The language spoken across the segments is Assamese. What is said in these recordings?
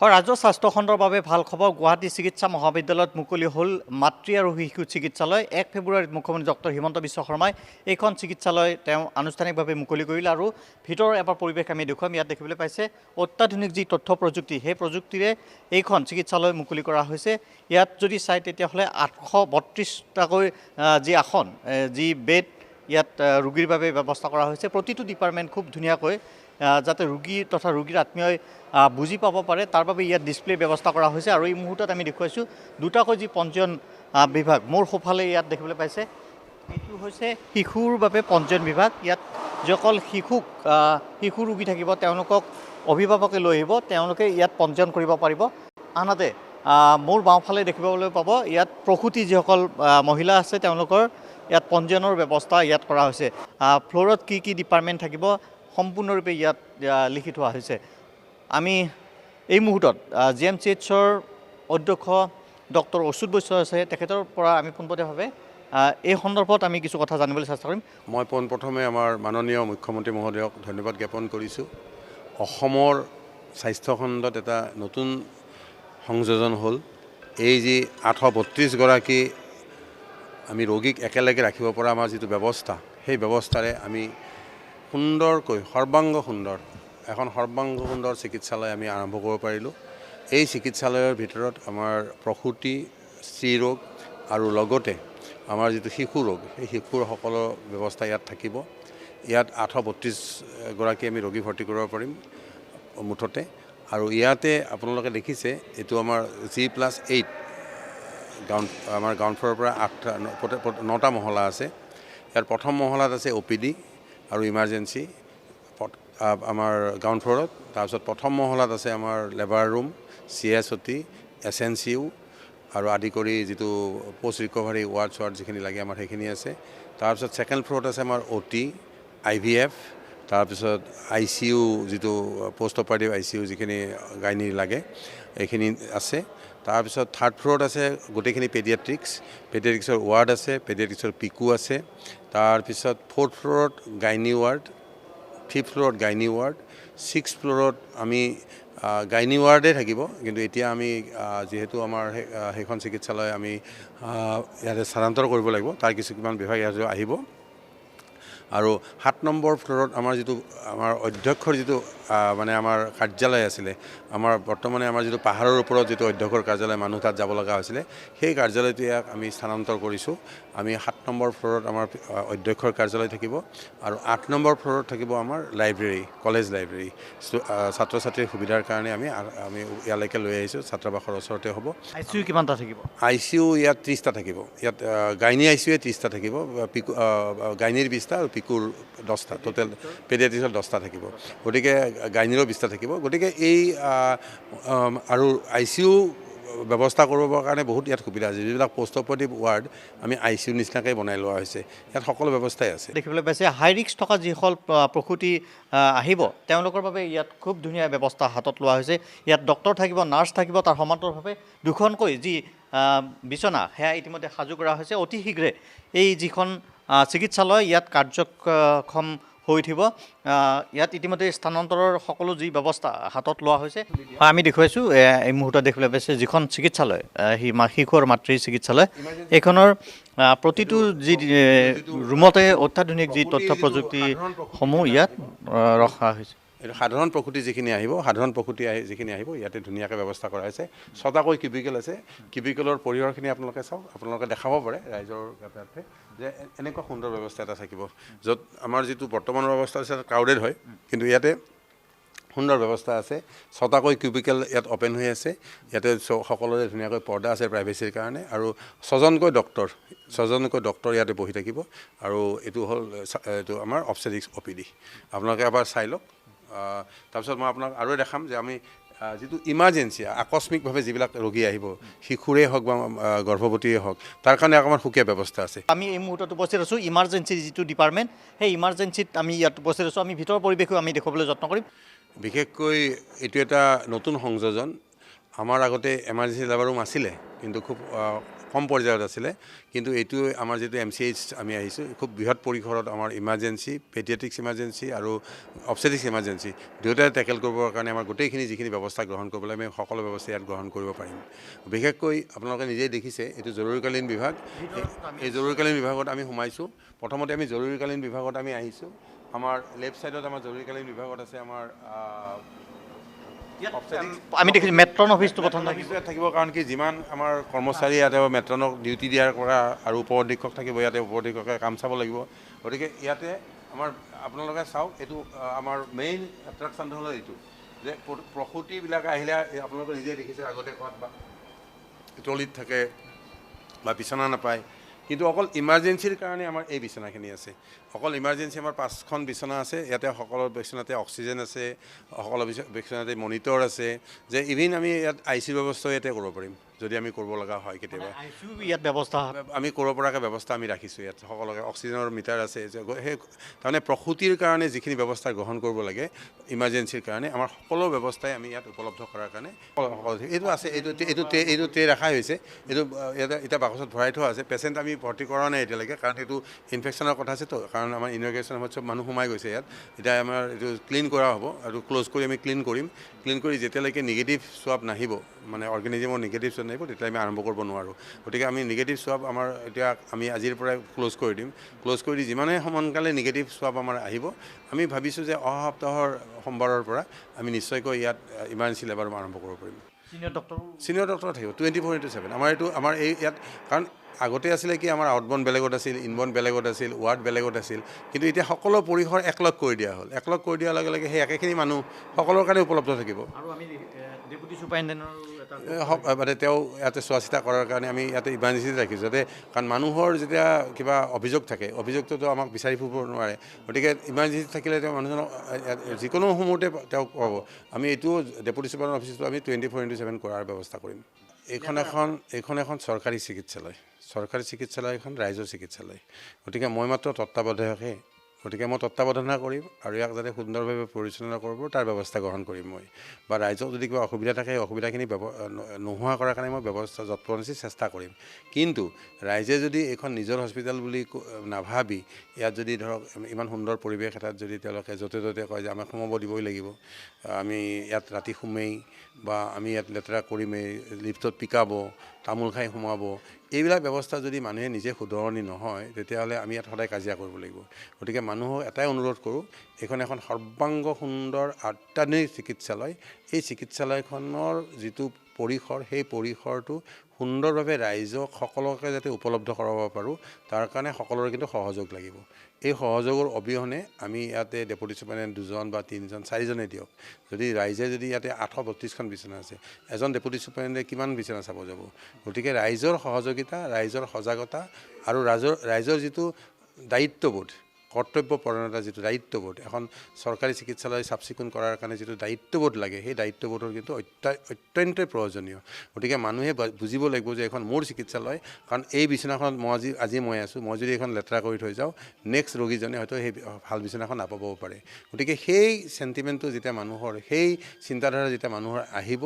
হয়, ৰাজ্যৰ স্বাস্থ্য খণ্ডৰ বাবে ভাল খবৰ। গুৱাহাটী চিকিৎসা মহাবিদ্যালয়ত মুকলি হ'ল মাতৃ আৰু শিশু চিকিৎসালয়। 1 ফেব্ৰুৱাৰীত মুখ্যমন্ত্ৰী ডক্টৰ হিমন্ত বিশ্ব শৰ্মাই এইখন চিকিৎসালয় তেওঁ আনুষ্ঠানিকভাৱে মুকলি কৰিলে আৰু ভিতৰৰ এবাৰ পৰিৱেশ আমি দেখুৱাম। ইয়াত দেখিবলৈ পাইছে অত্যাধুনিক যি তথ্য প্ৰযুক্তি, সেই প্ৰযুক্তিৰে এইখন চিকিৎসালয় মুকলি কৰা হৈছে। ইয়াত যদি চাই তেতিয়াহ'লে 832টাকৈ যি আসন, যি বেড ইয়াত ৰোগীৰ বাবে ব্যৱস্থা কৰা হৈছে। প্ৰতিটো ডিপাৰ্টমেণ্ট খুব ধুনীয়াকৈ যাতে ৰোগী তথা ৰোগীৰ আত্মীয়ই বুজি পাব পাৰে তাৰ বাবে ইয়াত ডিছপ্লে ব্যৱস্থা কৰা হৈছে। আৰু এই মুহূৰ্তত আমি দেখুৱাইছোঁ দুটাকৈ যি পঞ্জীয়ন বিভাগ, মোৰ সোঁফালে ইয়াত দেখিবলৈ পাইছে, এইটো হৈছে শিশুৰ বাবে পঞ্জীয়ন বিভাগ। ইয়াত যিসকল শিশু ৰোগী থাকিব তেওঁলোকক অভিভাৱকে লৈ আহিব, তেওঁলোকে ইয়াত পঞ্জীয়ন কৰিব পাৰিব। আনহাতে মোৰ বাওঁফালে দেখিবলৈ পাব ইয়াত প্ৰসূতি যিসকল মহিলা আছে তেওঁলোকৰ ইয়াত পঞ্জীয়নৰ ব্যৱস্থা ইয়াত কৰা হৈছে। ফ্ল'ৰত কি কি ডিপাৰ্টমেণ্ট থাকিব সম্পূৰ্ণৰূপে ইয়াত লিখি থোৱা হৈছে। আমি এই মুহূৰ্তত GMCHৰ অধ্যক্ষ ডক্টৰ অচ্যুত বৈশ্য আছে, তেখেতৰ পৰা আমি পোনপটীয়াভাৱে এই সন্দৰ্ভত আমি কিছু কথা জানিবলৈ চেষ্টা কৰিম। মই পোনপ্ৰথমে আমাৰ মাননীয় মুখ্যমন্ত্ৰী মহোদয়ক ধন্যবাদ জ্ঞাপন কৰিছোঁ। অসমৰ স্বাস্থ্যখণ্ডত এটা নতুন সংযোজন হ'ল। এই যি 832গৰাকী আমি ৰোগীক একেলগে ৰাখিব পৰা আমাৰ যিটো ব্যৱস্থা, সেই ব্যৱস্থাৰে আমি সুন্দৰকৈ এখন সৰ্বাংগ সুন্দৰ চিকিৎসালয় আমি আৰম্ভ কৰিব পাৰিলোঁ। এই চিকিৎসালয়ৰ ভিতৰত আমাৰ প্ৰসূতি, স্ত্ৰীৰোগ আৰু লগতে আমাৰ যিটো শিশু ৰোগ, সেই শিশুৰ সকলো ব্যৱস্থা ইয়াত থাকিব। ইয়াত 832গৰাকী আমি ৰোগী ভৰ্তি কৰিব পাৰিম মুঠতে। আৰু ইয়াতে আপোনালোকে দেখিছে এইটো আমাৰ G+8 আমাৰ গ্ৰাউণ্ড ফ্ল'ৰৰ পৰা 9টা মহলা আছে। ইয়াৰ প্ৰথম মহলাত আছে OPD আৰু ইমাৰ্জেঞ্চি আমাৰ গ্ৰাউণ্ড ফ্ল'ৰত। তাৰপিছত প্ৰথম মহলাত আছে আমাৰ লেবাৰ ৰুম, CSOT, SNCU আৰু আদি কৰি যিটো পষ্ট ৰিকভাৰী ৱাৰ্ড যিখিনি লাগে আমাৰ সেইখিনি আছে। তাৰপিছত ছেকেণ্ড ফ্ল'ৰত আছে আমাৰ OT, IVF, তাৰপিছত ICU যিটো পষ্ট অপাৰেটিভ ICU যিখিনি গাইনীৰ লাগে এইখিনি আছে। তাৰপিছত থাৰ্ড ফ্ল'ৰত আছে গোটেইখিনি পেডিয়াট্ৰিক্সৰ ৱাৰ্ড আছে, পেডিয়াট্ৰিক্সৰ PICU আছে। তাৰপিছত ফ'ৰ্থ ফ্ল'ৰত গাইনী ৱাৰ্ড, ফিফ্থ ফ্ল'ৰত গাইনী ৱাৰ্ড, ছিক্স ফ্ল'ৰত আমি গাইনী ৱাৰ্ডে থাকিব। কিন্তু এতিয়া আমি যিহেতু আমাৰ সেইখন চিকিৎসালয় আমি ইয়াতে স্থানান্তৰ কৰিব লাগিব, তাৰ কিছুমান বিভাগ ইয়াতে আহিব। আৰু 7 নম্বৰ ফ্ল'ৰত আমাৰ যিটো আমাৰ অধ্যক্ষৰ যিটো মানে আমাৰ কাৰ্যালয় আছিলে, আমাৰ বৰ্তমানে আমাৰ যিটো পাহাৰৰ ওপৰত যিটো অধ্যক্ষৰ কাৰ্যালয়, মানুহ তাত যাব লগা হৈছিলে, সেই কাৰ্যালয়টো ইয়াক আমি স্থানান্তৰ কৰিছোঁ। আমি 7 নম্বৰ ফ্ল'ৰত আমাৰ অধ্যক্ষৰ কাৰ্যালয় থাকিব। আৰু 8 নম্বৰ ফ্ল'ৰত থাকিব আমাৰ লাইব্ৰেৰী, কলেজ লাইব্ৰেৰী। ছাত্ৰ ছাত্ৰীৰ সুবিধাৰ কাৰণে আমি ইয়ালৈকে লৈ আহিছোঁ। ছাত্ৰাবাসৰ ওচৰতে হ'ব। ICU কিমানটা থাকিব? ICU ইয়াত 30টা থাকিব। ইয়াত গাইনী ICU 30টা থাকিব, গাইনীৰ 20টা আৰু পিকুৰ 10টা, টোটেল পেডিয়াট্ৰিক্সৰ 10টা থাকিব। গতিকে গাইনীৰো 20টা থাকিব। গতিকে এই আৰু ICU ব্যৱস্থা কৰিবৰ কাৰণে বহুত ইয়াত সুবিধা আছে। যিবিলাক পষ্ট অপাৰেটিভ ৱাৰ্ড আমি ICU নিচিনাকৈ বনাই লোৱা হৈছে, ইয়াত সকলো ব্যৱস্থাই আছে। দেখিবলৈ পাইছে হাই ৰিস্ক থকা যিসকল প্ৰসূতি আহিব তেওঁলোকৰ বাবে ইয়াত খুব ধুনীয়া ব্যৱস্থা হাতত লোৱা হৈছে। ইয়াত ডক্টৰ থাকিব, নাৰ্ছ থাকিব, তাৰ সমান্তৰালভাৱে দুখনকৈ যি বিচনা সেয়া ইতিমধ্যে সাজু কৰা হৈছে। অতি শীঘ্ৰে এই যিখন চিকিৎসালয় ইয়াত কাৰ্যক্ষম হৈ উঠিব। ইয়াত ইতিমধ্যে স্থানান্তৰৰ সকলো যি ব্যৱস্থা হাতত লোৱা হৈছে। আমি দেখুৱাইছোঁ এই মুহূৰ্তত দেখিবলৈ পাইছে যিখন চিকিৎসালয় শিশু আৰু মাতৃ চিকিৎসালয়, এইখনৰ প্ৰতিটো যি ৰুমতে অত্যাধুনিক যি তথ্য প্ৰযুক্তিসমূহ ইয়াত ৰখা হৈছে। এইটো সাধাৰণ প্ৰসূতি যিখিনি আহিব ইয়াতে ধুনীয়াকৈ ব্যৱস্থা কৰা হৈছে। 6টাকৈ কিউবিকেল আছে। কিউবিকেলৰ পৰিসৰখিনি আপোনালোকে দেখাব পাৰে ৰাইজৰ যাতে যে এনেকুৱা সুন্দৰ ব্যৱস্থা এটা থাকিব, য'ত আমাৰ যিটো বৰ্তমানৰ ব্যৱস্থা আছে ক্ৰাউডেড হয়, কিন্তু ইয়াতে সুন্দৰ ব্যৱস্থা আছে। 6টাকৈ কিউবিকেল ইয়াত অ'পেন হৈ আছে। ইয়াতে সকলোৰে ধুনীয়াকৈ পৰ্দা আছে প্ৰাইভেচিৰ কাৰণে। আৰু 6জনকৈ ডক্টৰ ইয়াতে বহি থাকিব। আৰু এইটো হ'ল আমাৰ অবষ্টেট্ৰিক্স OPD। আপোনালোকে এবাৰ চাই লওক। তাৰপিছত মই আপোনাক আৰু দেখাম যে আমি যিটো ইমাৰ্জেঞ্চি আকস্মিকভাৱে যিবিলাক ৰোগী আহিব, শিশুৰে হওক বা গৰ্ভৱতীয়ে হওক, তাৰ কাৰণে অকণমান সুকীয়া ব্যৱস্থা আছে। আমি এই মুহূৰ্তত উপস্থিত আছোঁ ইমাৰ্জেঞ্চি যিটো ডিপাৰ্টমেণ্ট, সেই ইমাৰ্জেঞ্চিত আমি ইয়াত উপস্থিত আছোঁ। আমি ভিতৰৰ পৰিৱেশো আমি দেখুৱাবলৈ যত্ন কৰিম। বিশেষকৈ এইটো এটা নতুন সংযোজন। আমাৰ আগতে এমাৰ্জেঞ্চি লেবাৰ ৰুম আছিলে, কিন্তু খুব কম পৰ্যায়ত আছিলে কিন্তু এইটো আমাৰ যিটো MCH আমি আহিছোঁ খুব বৃহৎ পৰিসৰত আমাৰ ইমাৰ্জেঞ্চি পেডিয়াট্ৰিক্স ইমাৰ্জেঞ্চি আৰু অবষ্টেট্ৰিক্স ইমাৰ্জেঞ্চি দুয়োটাই টেকেল কৰিবৰ কাৰণে আমাৰ গোটেইখিনি যিখিনি ব্যৱস্থা গ্ৰহণ কৰিব লাগে আমি সকলো ব্যৱস্থা ইয়াত গ্ৰহণ কৰিব পাৰিম বিশেষকৈ আপোনালোকে নিজেই দেখিছে এইটো জৰুৰীকালীন বিভাগ এই জৰুৰীকালীন বিভাগত আমি সোমাইছোঁ প্ৰথমতে আমি জৰুৰীকালীন বিভাগত আমি আহিছোঁ আমাৰ লেফ্ট ছাইডত আমাৰ জৰুৰীকালীন বিভাগত আছে আমাৰ আমি দেখিছোঁ মেট্ৰন অফিচটো প্ৰথম অফিচত থাকিব কাৰণ কি যিমান আমাৰ কৰ্মচাৰী ইয়াতে মেট্ৰনক ডিউটি দিয়াৰ পৰা আৰু উপ অধীক্ষক থাকিব ইয়াতে উপ অধীক্ষকে কাম চাব লাগিব গতিকে ইয়াতে আমাৰ আপোনালোকে চাওক এইটো আমাৰ মেইন এট্ৰেকশ্যনটো হ'ল এইটো যে প্ৰসূতিবিলাক আহিলে আপোনালোকে নিজে দেখিছে আগতে ক'ত বা ট্ৰলিত থাকে বা বিচনা নাপায় কিন্তু অকল ইমাৰ্জেঞ্চিৰ কাৰণে আমাৰ এই বিচনাখিনি আছে অকল ইমাৰ্জেঞ্চি আমাৰ 5খন বিচনা আছে ইয়াতে সকলো বিচনাতে অক্সিজেন আছে সকলো বিচনাতে মনিটৰ আছে যে ইভিন আমি ইয়াত ICU ব্যৱস্থাও ইয়াতে কৰিব পাৰিম যদি আমি কৰিব লগা হয় কেতিয়াবা ইয়াত ব্যৱস্থা আমি কৰিব পৰাকৈ ব্যৱস্থা আমি ৰাখিছোঁ ইয়াত সকলোকে অক্সিজেনৰ মিটাৰ আছে সেই তাৰমানে প্ৰসূতিৰ কাৰণে যিখিনি ব্যৱস্থা গ্ৰহণ কৰিব লাগে ইমাৰ্জেঞ্চিৰ কাৰণে আমাৰ সকলো ব্যৱস্থাই আমি ইয়াত উপলব্ধ কৰাৰ কাৰণে এইটো আছে এইটো ট্ৰে ৰখা হৈছে এইটো ইয়াতে এতিয়া বাকচত ভৰাই থোৱা আছে পেচেণ্ট আমি ভৰ্তি কৰা নাই এতিয়ালৈকে কাৰণ এইটো ইনফেকশ্যনৰ কথা আছেতো কাৰণ আমাৰ ইনগ্ৰেশ্যন সময়ত চব মানুহ সোমাই গৈছে ইয়াত এতিয়া আমাৰ এইটো ক্লিন কৰা হ'ব আৰু ক্ল'জ কৰি আমি ক্লিন কৰিম ক্লিন কৰি যেতিয়ালৈকে নিগেটিভ সোৱাব নাহিব মানে অৰ্গেনিজমৰ নিগেটিভ সোৱাব নাহিব তেতিয়া আমি আৰম্ভ কৰিব নোৱাৰোঁ গতিকে আমি নিগেটিভ সোৱাব আমাৰ এতিয়া আমি আজিৰ পৰাই ক্ল'জ কৰি দিম ক্ল'জ কৰি দি যিমানে সোনকালে নিগেটিভ সোৱাব আমাৰ আহিব আমি ভাবিছোঁ যে অহা সপ্তাহৰ সোমবাৰৰ পৰা আমি নিশ্চয়কৈ ইয়াত ইমাৰ্জেঞ্চি লেবাৰ আৰম্ভ কৰিব পাৰিম ছিনিয়ৰ ডক্টৰ থাকিব 24/7 আমাৰ এই ইয়াত কাৰণ আগতে আছিলে কি আমাৰ আউটবৰ্ণ বেলেগত আছিল ইনবৰ্ণ বেলেগত আছিল ৱাৰ্ড বেলেগত আছিল কিন্তু এতিয়া সকলো পৰিসৰ একলগ কৰি দিয়া হ'ল একলগ কৰি দিয়াৰ লগে লগে সেই একেখিনি মানুহ সকলোৰ কাৰণে উপলব্ধ থাকিব মানে তেওঁ ইয়াতে চোৱা চিতা কৰাৰ কাৰণে আমি ইয়াতে ইমাৰ্জেঞ্চিত ৰাখিছোঁ যাতে কাৰণ মানুহৰ যেতিয়া কিবা অভিযোগ থাকে অভিযোগটোতো আমাক বিচাৰি ফুৰিব নোৱাৰে গতিকে ইমাৰ্জেঞ্চি থাকিলে তেওঁ মানুহজনক যিকোনো সময়তে তেওঁক পাব আমি এইটো ডেপুটি চুপাৰ অফিচটো আমি 24/7 কৰাৰ ব্যৱস্থা কৰিম এইখন এখন চৰকাৰী চিকিৎসালয় এখন ৰাইজৰ চিকিৎসালয় গতিকে মই মাত্ৰ তত্ত্বাৱধায়কহে গতিকে মই তত্ত্বাৱধান কৰিম আৰু ইয়াক যাতে সুন্দৰভাৱে পৰিচালনা কৰিব তাৰ ব্যৱস্থা গ্ৰহণ কৰিম মই বা ৰাইজক যদি কিবা অসুবিধা থাকে সেই অসুবিধাখিনি নোহোৱা কৰাৰ কাৰণে মই ব্যৱস্থা যৎপৰোনাস্তি চেষ্টা কৰিম কিন্তু ৰাইজে যদি এইখন নিজৰ হস্পিটেল বুলি নাভাবি ইয়াত যদি ধৰক ইমান সুন্দৰ পৰিৱেশ এটাত যদি তেওঁলোকে য'তে ত'তে কয় যে আমাক সোমাব দিবই লাগিব আমি ইয়াত ৰাতি সোমেই বা আমি ইয়াত লেতেৰা কৰিমেই লিফ্টত পিকাব তামোল খাই সোমাব এইবিলাক ব্যৱস্থা যদি মানুহে নিজে শুধৰণি নহয় তেতিয়াহ'লে আমি ইয়াত সদায় কাজিয়া কৰিব লাগিব গতিকে মানুহক এটাই অনুৰোধ কৰোঁ এইখন এখন সৰ্বাংগ সুন্দৰ অত্যাধুনিক চিকিৎসালয় এই চিকিৎসালয়খনৰ যিটো পৰিসৰ সেই পৰিসৰটো সুন্দৰভাৱে ৰাইজক সকলোকে যাতে উপলব্ধ কৰাব পাৰোঁ তাৰ কাৰণে সকলোৰে কিন্তু সহযোগ লাগিব এই সহযোগৰ অবিহনে আমি ইয়াতে ডেপুটি চুপাৰিনটেণ্ডেণ্ট 2জন বা 3জন 4জনে দিয়ক যদি ৰাইজে যদি ইয়াতে 832খন বিচনা আছে এজন ডেপুটি চুপাৰিনটেণ্ডেণ্টে কিমান বিচনা চাব যাব গতিকে ৰাইজৰ সহযোগিতা ৰাইজৰ সজাগতা আৰু ৰাইজৰ যিটো দায়িত্ববোধ কৰ্তব্যপৰায়ণতা যিটো দায়িত্ববোধ এখন চৰকাৰী চিকিৎসালয় চাফ চিকুণ কৰাৰ কাৰণে যিটো দায়িত্ববোধ লাগে সেই দায়িত্ববোধৰ কিন্তু অত্যন্তই প্ৰয়োজনীয় গতিকে মানুহে বুজিব লাগিব যে এখন মোৰ চিকিৎসালয় কাৰণ এই বিচনাখনত আজি মই আছোঁ মই যদি এখন লেতেৰা কৰি থৈ যাওঁ নেক্সট ৰোগীজনে হয়তো সেই ভাল বিচনাখন নাপাবও পাৰে গতিকে সেই চেণ্টিমেণ্টটো যেতিয়া মানুহৰ সেই চিন্তাধাৰা যেতিয়া মানুহৰ আহিব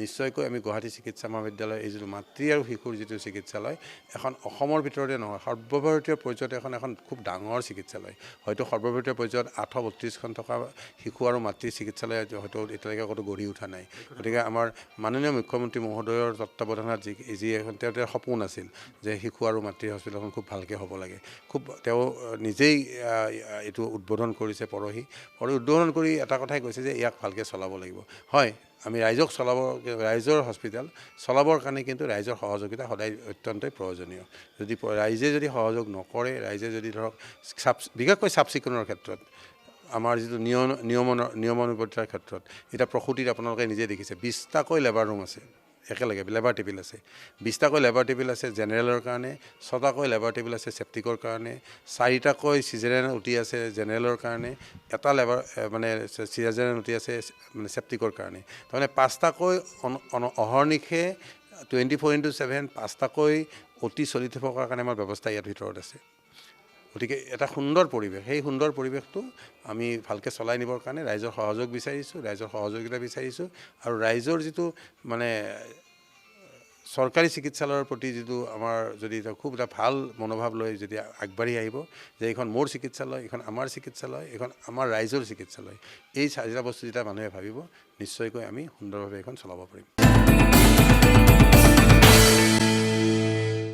নিশ্চয়কৈ আমি গুৱাহাটী চিকিৎসা মহাবিদ্যালয় এই যিটো মাতৃ আৰু শিশুৰ যিটো চিকিৎসালয় এখন অসমৰ ভিতৰতে নহয় সৰ্বভাৰতীয় পৰ্যায়ত এখন খুব ডাঙৰ চিকিৎসালয় হয়তো সৰ্বভাৰতীয় পৰ্যায়ত 832খন থকা শিশু আৰু মাতৃ চিকিৎসালয় হয়তো এতিয়ালৈকে ক'তো গঢ়ি উঠা নাই গতিকে আমাৰ মাননীয় মুখ্যমন্ত্ৰী মহোদয়ৰ তত্ত্বাৱধানত যি এখন তেওঁৰ সপোন আছিল যে শিশু আৰু মাতৃ হস্পিটেলখন খুব ভালকৈ হ'ব লাগে তেওঁ নিজেই এইটো উদ্বোধন কৰিছে পৰহি উদ্বোধন কৰি এটা কথাই কৈছে যে ইয়াক ভালকৈ চলাব লাগিব হয় আমি ৰাইজৰ হস্পিটেল চলাবৰ কাৰণে কিন্তু ৰাইজৰ সহযোগিতা সদায় অত্যন্তই প্ৰয়োজনীয় যদি ৰাইজে যদি সহযোগ নকৰে ৰাইজে যদি ধৰক বিশেষকৈ চাফ চিকুণৰ ক্ষেত্ৰত আমাৰ যিটো নিয়মানুৱৰ্তিতাৰ ক্ষেত্ৰত এতিয়া প্ৰসূতিত আপোনালোকে নিজে দেখিছে 20টাকৈ লেবাৰ ৰুম আছে একেলগে লেবাৰ টেবিল আছে 20টাকৈ লেবাৰ টেবিল আছে জেনেৰেলৰ কাৰণে 6টাকৈ লেবাৰ টেবিল আছে চেপ্টিকৰ কাৰণে 4টাকৈ চিজাৰিয়ান অ'টি আছে জেনেৰেলৰ কাৰণে এটা লেবাৰ মানে চিজাৰিয়ান অ'টি আছে মানে চেপ্টিকৰ কাৰণে তাৰমানে 5টাকৈ অহৰ্নিশে 24/7 5টাকৈ অ'টি চলি থকাৰ কাৰণে আমাৰ ব্যৱস্থা ইয়াৰ ভিতৰত আছে গতিকে এটা সুন্দৰ পৰিৱেশ সেই সুন্দৰ পৰিৱেশটো আমি ভালকৈ চলাই নিবৰ কাৰণে ৰাইজৰ সহযোগ বিচাৰিছোঁ ৰাইজৰ সহযোগিতা বিচাৰিছোঁ আৰু ৰাইজৰ যিটো মানে চৰকাৰী চিকিৎসালয়ৰ প্ৰতি যিটো আমাৰ যদি খুব এটা ভাল মনোভাৱ লৈ যদি আগবাঢ়ি আহিব যে এইখন মোৰ চিকিৎসালয়, এইখন আমাৰ চিকিৎসালয়, এইখন আমাৰ ৰাইজৰ চিকিৎসালয়, এই চাৰিটা বস্তু যেতিয়া মানুহে ভাবিব নিশ্চয়কৈ আমি সুন্দৰভাৱে এইখন চলাব পাৰিম।